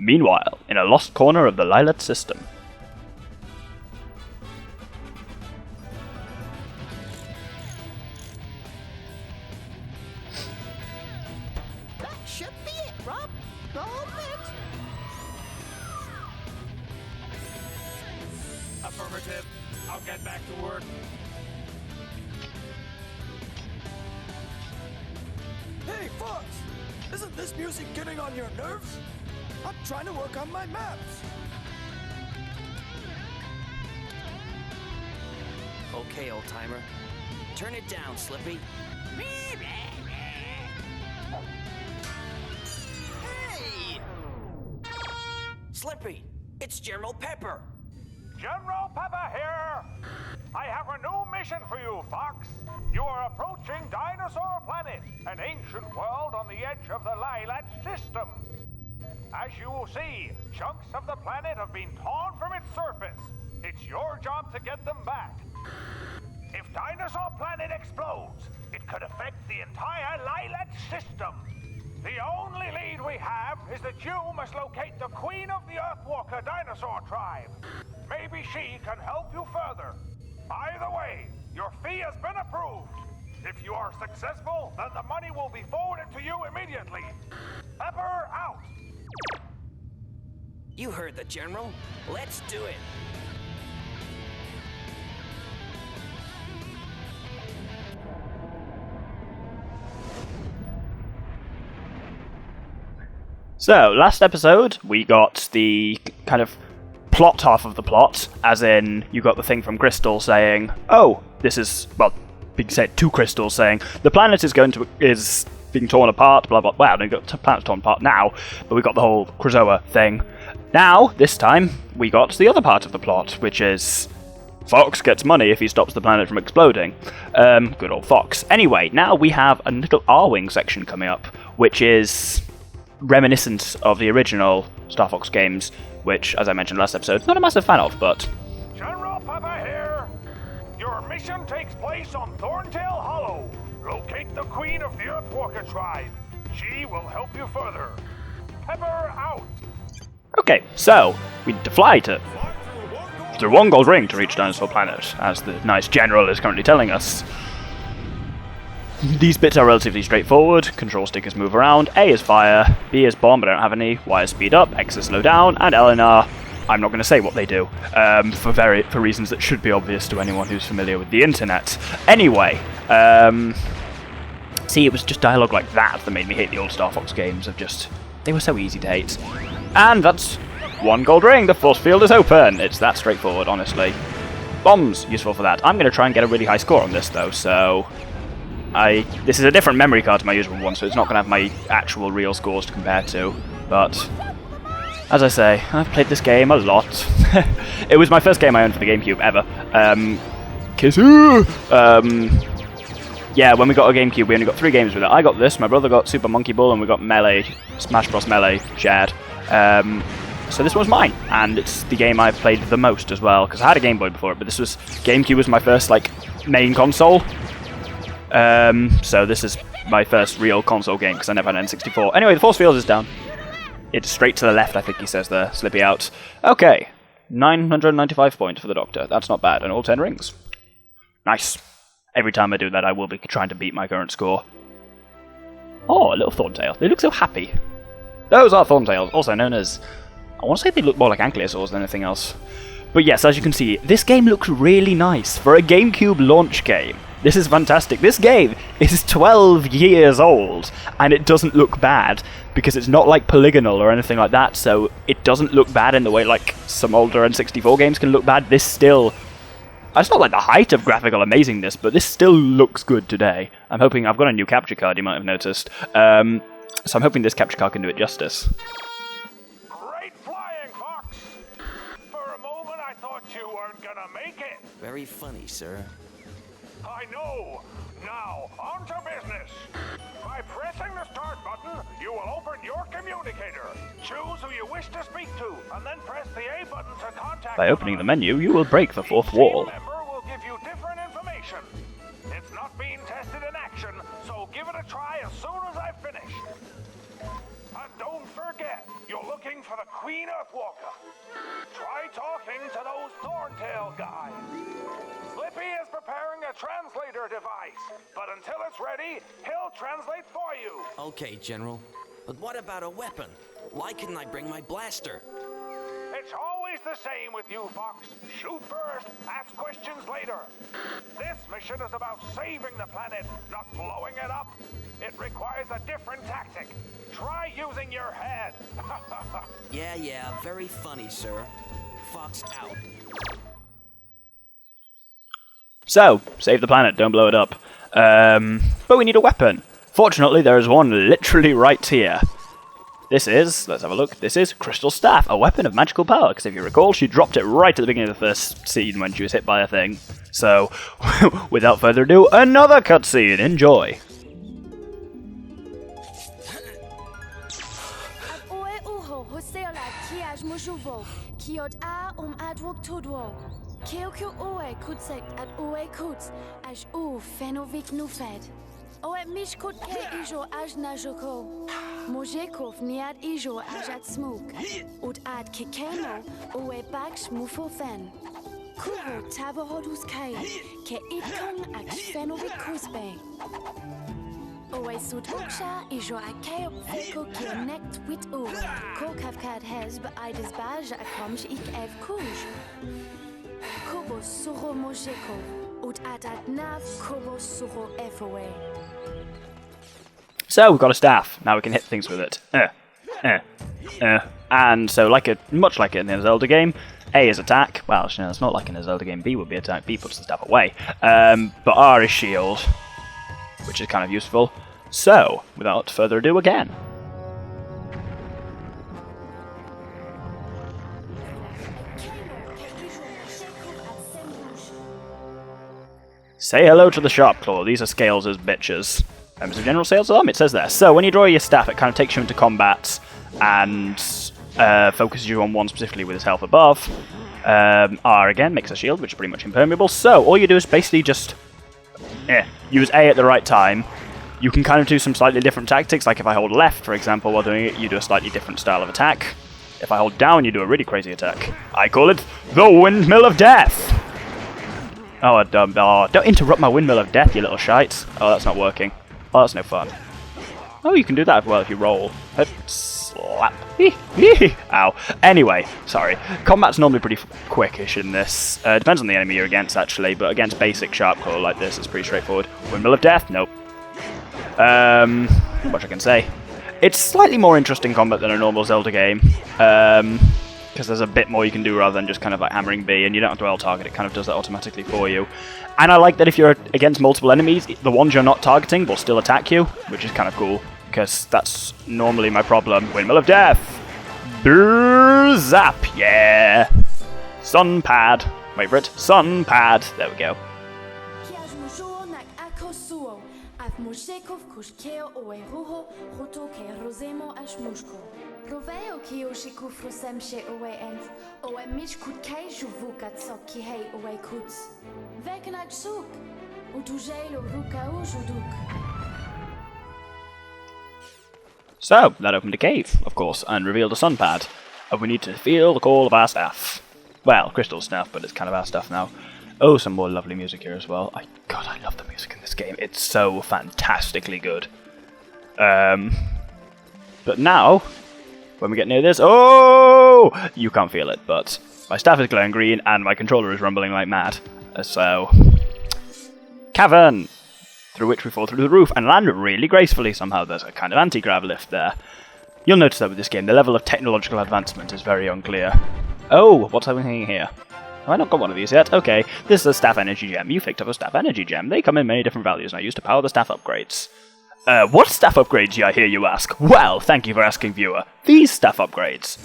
Meanwhile, in a lost corner of the Lilat system. That should be it, Rob. Hold it. Affirmative. I'll get back to work. Hey, Fox! Isn't this music getting on your nerves? I'm trying to work on my maps. Okay, old timer. Turn it down, Slippy. Hey! Slippy, it's General Pepper. General Pepper here! I have a new mission for you, Fox. You are approaching Dinosaur Planet, an ancient world on the edge of the Lilat system. As you will see, chunks of the planet have been torn from its surface. It's your job to get them back. If Dinosaur Planet explodes, it could affect the entire Lilat system. The only lead we have is that you must locate the Queen of the Earthwalker dinosaur tribe. Maybe she can help you further. Either way, your fee has been approved. If you are successful, then the money will be forwarded to you immediately. Pepper out! You heard the General. Let's do it. So, last episode, we got the kind of plot half of the plot, as in, you got the thing from Crystal saying, oh, this is, well, being said to Crystal saying, the planet is being torn apart, blah blah, well, we got the planet torn apart now, but we got the whole Krazoa thing. Now, this time, we got the other part of the plot, which is, Fox gets money if he stops the planet from exploding. Good old Fox. Anyway, now we have a little R-Wing section coming up, which is reminiscent of the original Star Fox games, which, as I mentioned last episode, not a massive fan of, but... General Pepper here! Your mission takes place on Thorntail Hollow. Locate the Queen of the Earthwalker tribe. She will help you further. Pepper out! Okay, so, we need to fly through one gold ring to reach Dinosaur Planet, as the nice general is currently telling us. These bits are relatively straightforward. Control stickers move around. A is fire, B is bomb, I don't have any, Y is speed up, X is slow down, and L and R, I'm not going to say what they do, for reasons that should be obvious to anyone who's familiar with the internet. Anyway, see, it was just dialogue like that that made me hate the old Star Fox games, they were so easy to hate. And that's one gold ring, the force field is open. It's that straightforward, honestly. Bombs, useful for that. I'm going to try and get a really high score on this, though, so... This is a different memory card to my usual one, so it's not going to have my actual real scores to compare to, but... As I say, I've played this game a lot. It was my first game I owned for the GameCube ever. Yeah, when we got a GameCube, we only got 3 games with it. I got this, my brother got Super Monkey Ball, and we got Melee, Smash Bros. Melee, shared. So this was mine, and it's the game I've played the most as well, because I had a Game Boy before it, but GameCube was my first, main console. So this is my first real console game, because I never had an N64. Anyway, the force field is down. It's straight to the left, I think he says there, Slippy out. Okay, 995 points for the Doctor. That's not bad, and all 10 rings. Nice. Every time I do that, I will be trying to beat my current score. Oh, a little Thorntail. They look so happy. Those are Thorntails, also known as... I want to say they look more like ankylosaurs than anything else. But yes, as you can see, this game looks really nice for a GameCube launch game. This is fantastic. This game is 12 years old, and it doesn't look bad, because it's not polygonal or anything like that, so it doesn't look bad in the way some older N64 games can look bad. This still... It's not the height of graphical amazingness, but this still looks good today. I'm hoping... I've got a new capture card, you might have noticed. So I'm hoping this capture card can do it justice. Great flying, Fox! For a moment I thought you weren't gonna make it. Very funny, sir. I know. Now, on to business. By pressing the start button, you will open your communicator. Choose who you wish to speak to, and then press the A button to contact By opening the menu, you will break the fourth wall. Each team member will give you different information. It's not being tested in action, so give it a try as soon as I've finished. And don't forget forget, you're looking for the Queen Earthwalker. Try talking to those Thorntail guys. Slippy is preparing a translator device, but until it's ready, he'll translate for you. Okay, General. But what about a weapon? Why couldn't I bring my blaster? It's always the same with you, Fox. Shoot first, ask questions later. This mission is about saving the planet, not blowing it up. It requires a different tactic. Try using your head. Yeah, very funny, sir. Fox out. So, save the planet, don't blow it up. But we need a weapon. Fortunately, there is one literally right here. This is, let's have a look, this is Crystal Staff, a weapon of magical power, because if you recall, she dropped it right at the beginning of the first scene when she was hit by a thing. So, without further ado, another cutscene, enjoy! Oe mishkut ke ijo aj najoko. Mojekov niad ijo aj at smoke. Ut ad kikeno oe baksh mufofen. Kuho tabohodus kai ke itkong ak fenovik kusbe. Oe sut uksha ijo akeo feko ke nekt wit oe. Ko kavkad hezb ides baj akomj ik ev kuj. Kobo suro mojekov. Ut ad nav kobo suro efoe. So, we've got a staff. Now we can hit things with it. And so, much like in a Zelda game, A is attack. Well, no, it's not like in a Zelda game. B would be attack. B puts the staff away. But R is shield, which is kind of useful. So, without further ado, again. Say hello to the Sharpclaw. These are Scales as bitches. So general sales alarm, it says there. So when you draw your staff, it kind of takes you into combat and focuses you on one specifically with his health above. R again makes a shield, which is pretty much impermeable. So all you do is basically just use A at the right time. You can kind of do some slightly different tactics, like if I hold left, for example, while doing it, you do a slightly different style of attack. If I hold down, you do a really crazy attack. I call it the Windmill of Death! Oh, don't interrupt my Windmill of Death, you little shites. Oh, that's not working. Oh, that's no fun. Oh, you can do that as well if you roll. Slap. Ow. Anyway, sorry. Combat's normally pretty quickish in this. Depends on the enemy you're against, actually, but against basic Sharpclaw like this, it's pretty straightforward. Windmill of Death? Nope. Not much I can say. It's slightly more interesting combat than a normal Zelda game, because there's a bit more you can do rather than just kind of like hammering B, and you don't have to L target, it kind of does that automatically for you. And I like that if you're against multiple enemies, the ones you're not targeting will still attack you, which is kind of cool, because that's normally my problem. Windmill of Death! Brrr, zap, yeah! Sun pad. Wait for it. Sun pad. There we go. Roveo Kiyoshi Frusemshe Owe Ent, Owe Mishkut Keiju Vukat Soki Hei Owe Kuts. Vekanat Suk, Utujelo Ruka Ujuduk. So, that opened a cave, of course, and revealed a sun pad. And we need to feel the call of our staff. Well, Crystal staff, but it's kind of our stuff now. Oh, some more lovely music here as well. God, I love the music in this game. It's so fantastically good. But now, when we get near this, oh! You can't feel it, but my staff is glowing green and my controller is rumbling like mad. So, cavern, through which we fall through the roof and land really gracefully somehow. There's a kind of anti-grav lift there. You'll notice that with this game, the level of technological advancement is very unclear. Oh, what's happening here? Have I not got one of these yet? Okay, this is a staff energy gem. You picked up a staff energy gem. They come in many different values and are used to power the staff upgrades. What staff upgrades, I hear you ask? Well, thank you for asking, viewer. These staff upgrades.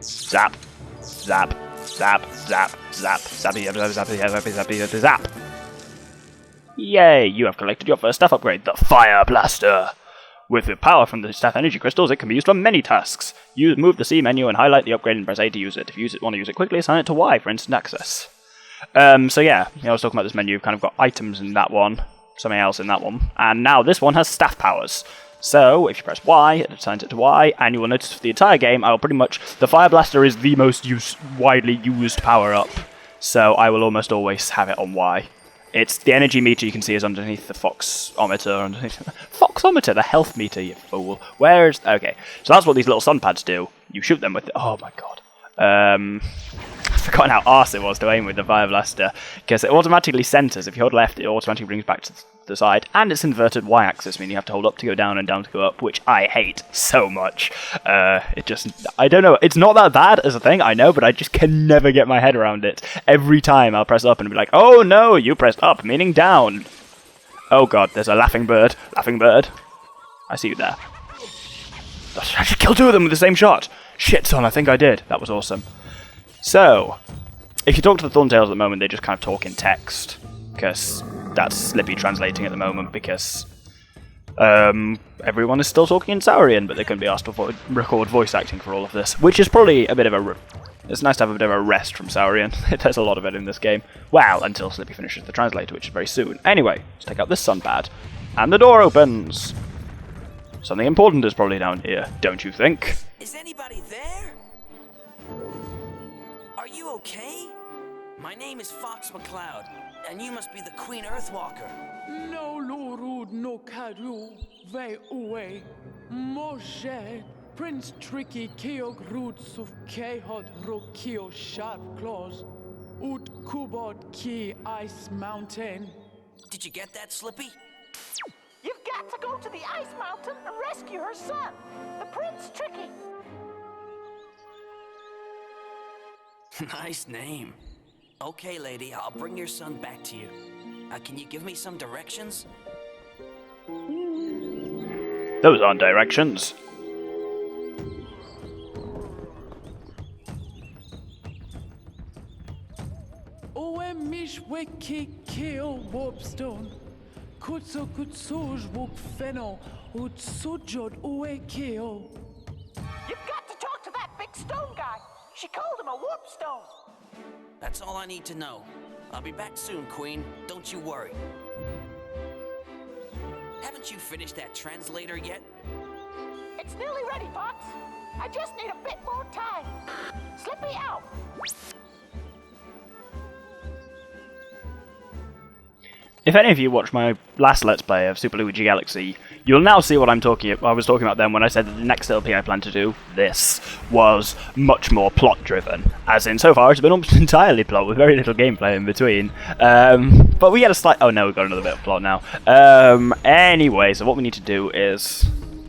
Zap. Zap. Zap. Zap. Zap. Zappy. Zappy. Zappy. Zappy. Zappy. Zap. Yay, you have collected your first staff upgrade, the Fire Blaster. With the power from the staff energy crystals, it can be used for many tasks. Move the C menu and highlight the upgrade and press A to use it. If you want to use it quickly, assign it to Y for instant access. So yeah, I was talking about this menu. You've kind of got items in that one, something else in that one, and now this one has staff powers. So, if you press Y, it assigns it to Y, and you will notice for the entire game, I will pretty much... The Fire Blaster is the most widely used power-up, so I will almost always have it on Y. It's the energy meter you can see is underneath the Foxometer. Foxometer, the health meter, you fool. Where's... Okay, so that's what these little sun pads do. You shoot them with... Oh my god. I've forgotten how arse it was to aim with the Fire Blaster, because it automatically centers. If you hold left, it automatically brings back to the side, and it's inverted y-axis, meaning you have to hold up to go down and down to go up, which I hate so much. It just, I don't know, it's not that bad as a thing, I know, but I just can never get my head around it. Every time I'll press up and be like, oh no, you pressed up, meaning down. Oh god, there's a laughing bird. Laughing bird. I see you there. I should kill two of them with the same shot. Shit, son, I think I did. That was awesome. So, if you talk to the Thorntails at the moment, they just kind of talk in text, because that's Slippy translating at the moment, because everyone is still talking in Saurian, but they couldn't be asked to record voice acting for all of this, which is probably a bit of a... It's nice to have a bit of a rest from Saurian. There's a lot of it in this game. Well, until Slippy finishes the translator, which is very soon. Anyway, let's take out this sun pad, and the door opens. Something important is probably down here, don't you think? Is anybody there? Are you okay? My name is Fox McCloud, and you must be the Queen Earthwalker. No lorud no kadu, ve uwe, Moshe, Prince Tricky Keog Roots of Kehod Rokio Sharp Claws, Ut Kubod Ki Ice Mountain. Did you get that, Slippy? You've got to go to the Ice Mountain and rescue her son, the Prince Tricky. Nice name. Okay, lady, I'll bring your son back to you. Can you give me some directions? Those aren't directions. Owe mish weki keo warpstone. Kutso kutsoj wuk feno, ut sujod owe keo. You've got to talk to that big stone guy. She called him a warp stone. That's all I need to know. I'll be back soon, Queen. Don't you worry. Haven't you finished that translator yet? It's nearly ready, Fox. I just need a bit more time. Slippy out. If any of you watched my last Let's Play of Super Luigi Galaxy, you'll now see what I was talking about then when I said that the next LP I plan to do, this, was much more plot-driven. As in, so far it's been almost entirely plot, with very little gameplay in between. But we get a slight... Oh no, we've got another bit of plot now. Anyway, so what we need to do is...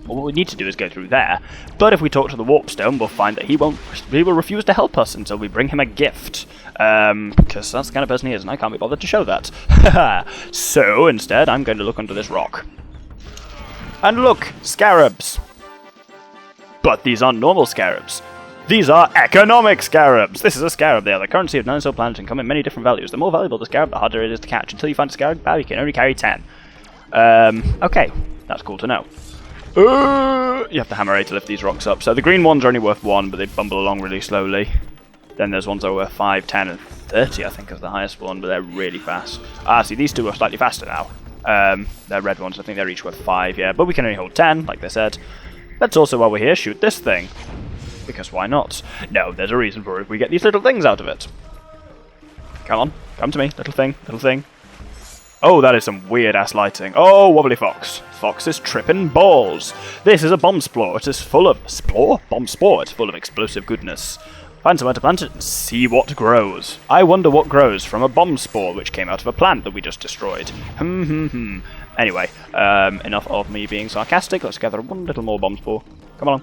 Well, what we need to do is go through there, but if we talk to the Warpstone, we'll find that he will refuse to help us until we bring him a gift. Because that's the kind of person he is, and I can't be bothered to show that. So, instead, I'm going to look under this rock. And look! Scarabs! But these aren't normal scarabs. These are economic scarabs! This is a scarab. They are the currency of Dinosaur Planet and come in many different values. The more valuable the scarab, the harder it is to catch. Until you find a scarab, you can only carry 10. Okay. That's cool to know. You have to hammer A to lift these rocks up. So the green ones are only worth 1, but they bumble along really slowly. Then there's ones that are worth 5, 10, and 30, I think, is the highest one, but they're really fast. See, these two are slightly faster now. They're red ones, I think they're each worth 5, yeah, but we can only hold 10, like they said. Let's also, while we're here, shoot this thing. Because why not? No, there's a reason for it. We get these little things out of it. Come on, come to me, little thing, little thing. Oh, that is some weird-ass lighting. Oh, Wobbly Fox. Fox is tripping balls. This is a bomb spore. It is full of... Spore? Bomb spore. It's full of explosive goodness. Find somewhere to plant it and see what grows. I wonder what grows from a bomb spore which came out of a plant that we just destroyed. Anyway, enough of me being sarcastic. Let's gather one little more bomb spore. Come on.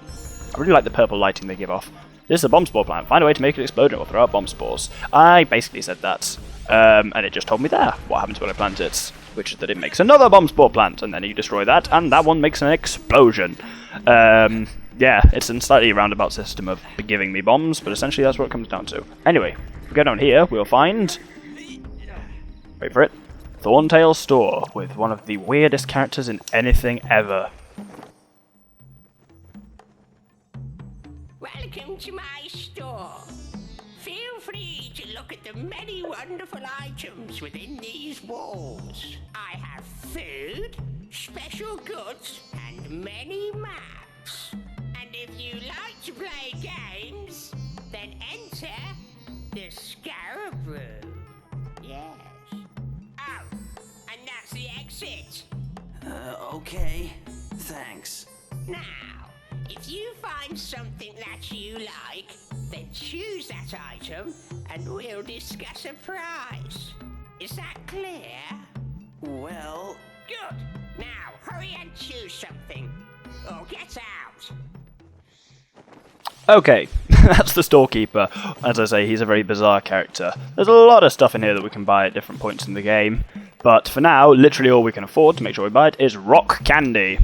I really like the purple lighting they give off. This is a bomb spore plant. Find a way to make it explode and it will throw out bomb spores. I basically said that. And it just told me there what happens when I plant it. Which is that it makes another bomb spore plant, and then you destroy that, and that one makes an explosion. Yeah, it's a slightly roundabout system of giving me bombs, but essentially that's what it comes down to. Anyway, if we go down here, we'll find... Wait for it. Thorntail store, with one of the weirdest characters in anything ever. Welcome to my store. Feel free to look at the many wonderful items within these walls. I have food, special goods, and many maps. And if you like to play games, then enter the Scarab Room. Yes. Oh, and that's the exit. Okay. Thanks. Now, if you find something that you like, then choose that item and we'll discuss a price. Is that clear? Well... Good. Now, hurry and choose something. Or get out. Okay, that's the storekeeper. As I say, he's a very bizarre character. There's a lot of stuff in here that we can buy at different points in the game. But for now, literally all we can afford to make sure we buy it is rock candy.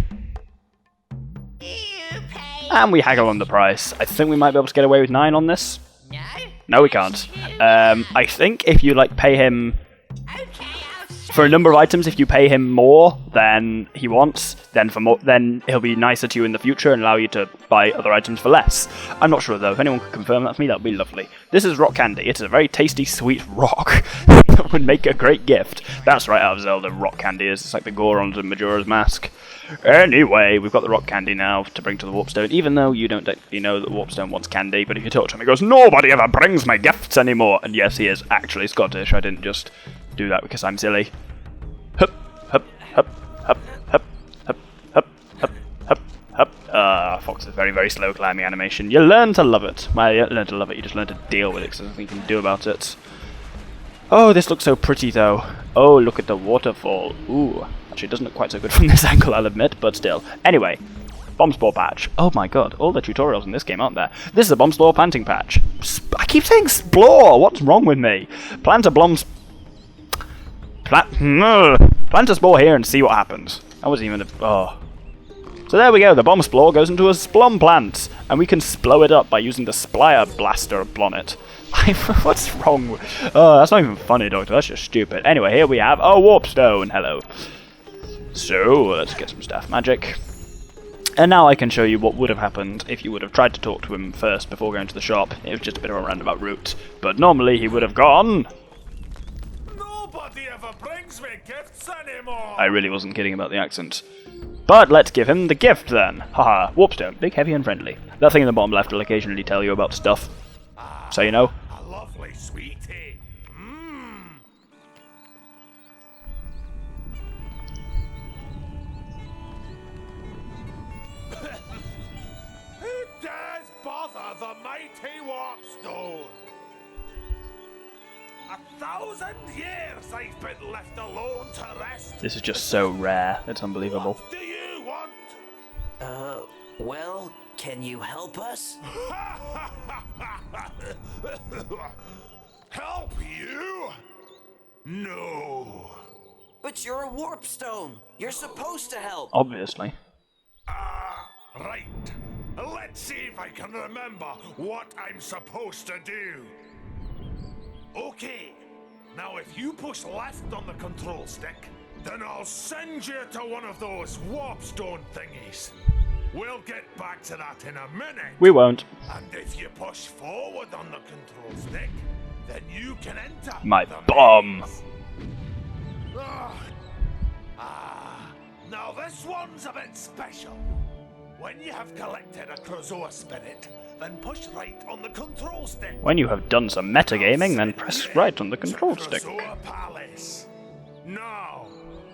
You pay. And we haggle on the price. I think we might be able to get away with 9 on this. No? No, we can't. I think if you pay him Okay, I'll for a number of items, if you pay him more than he wants, then he'll be nicer to you in the future and allow you to buy other items for less. I'm not sure though. If anyone could confirm that for me, that would be lovely. This is rock candy. It is a very tasty, sweet rock that would make a great gift. That's right out of Zelda. Rock candy is. It's like the Gorons in Majora's Mask. Anyway, we've got the rock candy now to bring to the Warpstone, even though you don't actually know that Warpstone wants candy, but if you talk to him, he goes, "Nobody ever brings my gifts anymore!" And yes, he is actually Scottish. I didn't just do that because I'm silly. Hup, hup, hup, hup, hup, hup, hup, hup, hup, hup. Fox is very, very slow climbing animation. You learn to love it. Well, you don't learn to love it, you just learn to deal with it, because there's nothing you can do about it. Oh, this looks so pretty, though. Oh, look at the waterfall. Ooh. Actually, it doesn't look quite so good from this angle, I'll admit, but still. Anyway, bomb spore patch. Oh my god, all the tutorials in this game, aren't there? This is a bomb spore planting patch. I keep saying splore! What's wrong with me? Plant a plant a spore here and see what happens. That wasn't even a... oh. So there we go, the bomb spore goes into a splum plant, and we can splow it up by using the splier blaster upon it. What's wrong with... oh, that's not even funny, Doctor, that's just stupid. Anyway, here we have a warpstone. Hello. So, let's get some staff magic. And now I can show you what would have happened if you would have tried to talk to him first before going to the shop. It was just a bit of a roundabout route. But normally he would have gone... Nobody ever brings me gifts anymore. I really wasn't kidding about the accent. But let's give him the gift then. Haha, warpstone, big, heavy and friendly. That thing in the bottom left will occasionally tell you about stuff. So you know. A lovely sweetie. Mmm. Who dares bother the mighty warpstone? 1,000 years I've been left alone to rest. This is just so rare, it's unbelievable. What do you want? Well, can you help us? Help you? No. But you're a warpstone. You're supposed to help. Obviously. Right. Let's see if I can remember what I'm supposed to do. Okay. Now if you push left on the control stick, then I'll send you to one of those warpstone thingies. We'll get back to that in a minute. We won't. And if you push forward on the control stick, then you can enter My the bomb. maze. Now this one's a bit special. When you have collected a Krazoa spirit, then push right on the control stick. When you have done some metagaming, then press right on the control stick. Krazoa Palace. Now,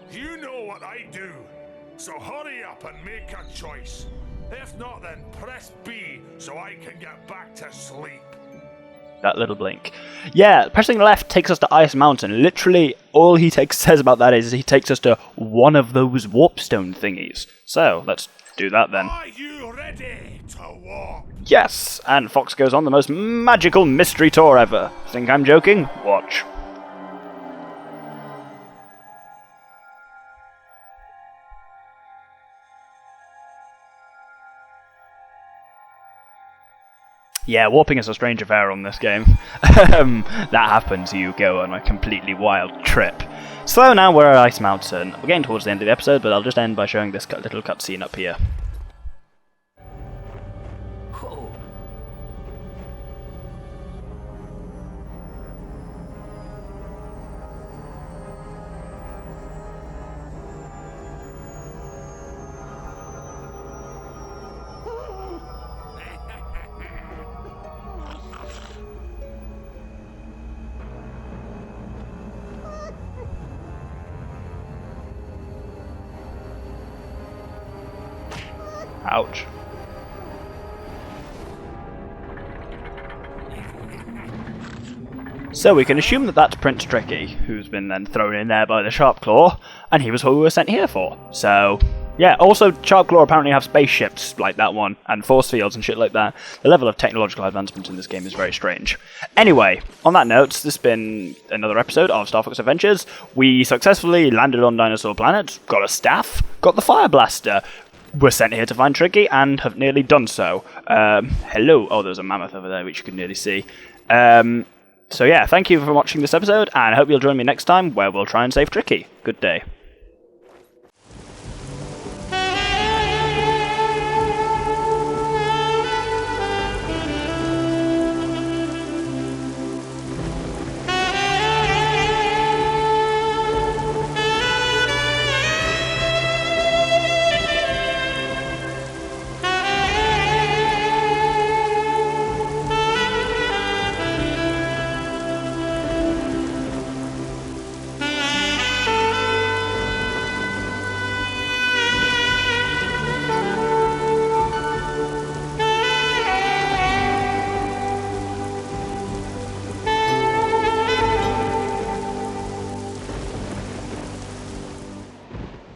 you know what I do. So hurry up and make a choice. If not, then press B so I can get back to sleep. That little blink. Yeah, pressing left takes us to Ice Mountain. Literally, all he says about that is he takes us to one of those warpstone thingies. So, let's do that then. Are you ready to warp? Yes, and Fox goes on the most magical mystery tour ever. Think I'm joking? Watch. Yeah, warping is a strange affair on this game. That happens, you go on a completely wild trip. So now we're at Ice Mountain. We're getting towards the end of the episode, but I'll just end by showing this little cutscene up here. Whoa. Ouch. So we can assume that that's Prince Tricky, who's been then thrown in there by the Sharpclaw, and he was who we were sent here for. So, yeah, also Sharpclaw apparently have spaceships like that one, and force fields and shit like that. The level of technological advancement in this game is very strange. Anyway, on that note, this has been another episode of Star Fox Adventures. We successfully landed on Dinosaur Planet, got a staff, got the Fire Blaster, were sent here to find Tricky, and have nearly done so. Hello. Oh, there's a mammoth over there, which you can nearly see. So yeah, thank you for watching this episode, and I hope you'll join me next time, where we'll try and save Tricky. Good day.